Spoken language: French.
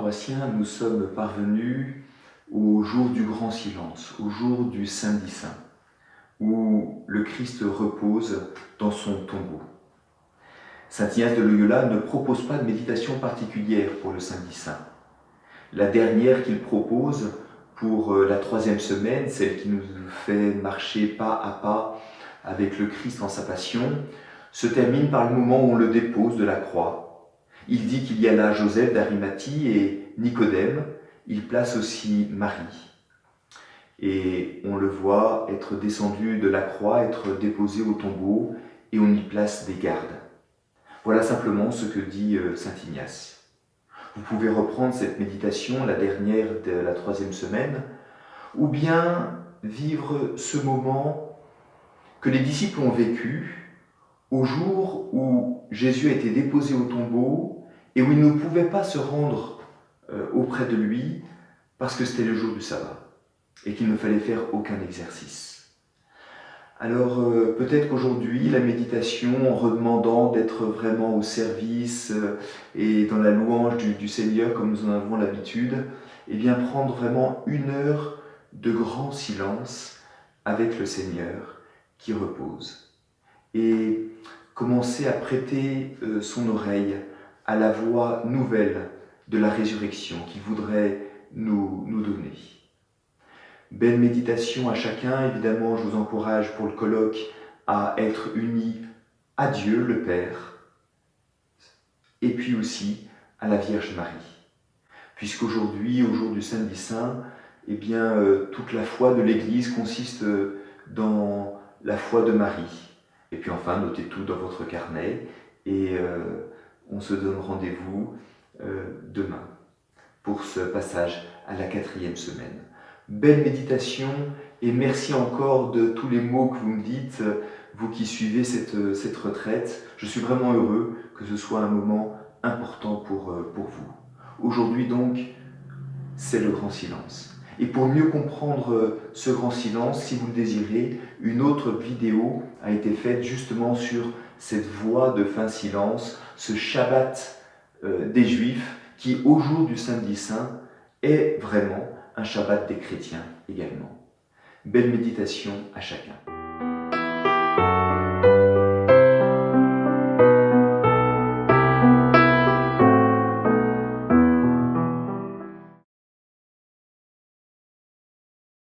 paroissiens, nous sommes parvenus au jour du grand silence, au jour du samedi saint, où le Christ repose dans son tombeau. Saint Ignace de Loyola ne propose pas de méditation particulière pour le samedi saint. La dernière qu'il propose pour la troisième semaine, celle qui nous fait marcher pas à pas avec le Christ en sa passion, se termine par le moment où on le dépose de la croix. Il dit qu'il y a là Joseph d'Arimathie et Nicodème, il place aussi Marie. Et on le voit être descendu de la croix, être déposé au tombeau, et on y place des gardes. Voilà simplement ce que dit saint Ignace. Vous pouvez reprendre cette méditation, la dernière de la troisième semaine, ou bien vivre ce moment que les disciples ont vécu au jour où Jésus a été déposé au tombeau et où ils ne pouvaient pas se rendre auprès de lui parce que c'était le jour du sabbat et qu'il ne fallait faire aucun exercice. Alors peut-être qu'aujourd'hui, la méditation, en redemandant d'être vraiment au service et dans la louange du Seigneur comme nous en avons l'habitude, eh bien prendre vraiment 1 heure de grand silence avec le Seigneur qui repose. Et commencer à prêter son oreille à la voix nouvelle de la résurrection qu'il voudrait nous donner. Belle méditation à chacun. Évidemment, je vous encourage pour le colloque à être unis à Dieu, le Père, et puis aussi à la Vierge Marie. Puisqu'aujourd'hui, au jour du samedi saint, eh bien, toute la foi de l'Église consiste dans la foi de Marie. Et puis enfin, notez tout dans votre carnet et on se donne rendez-vous demain pour ce passage à la 4e semaine. Belle méditation et merci encore de tous les mots que vous me dites, vous qui suivez cette retraite. Je suis vraiment heureux que ce soit un moment important pour vous. Aujourd'hui donc, c'est le grand silence. Et pour mieux comprendre ce grand silence, si vous le désirez, une autre vidéo a été faite justement sur cette voie de fin silence, ce Shabbat des Juifs, qui au jour du samedi saint est vraiment un Shabbat des chrétiens également. Belle méditation à chacun.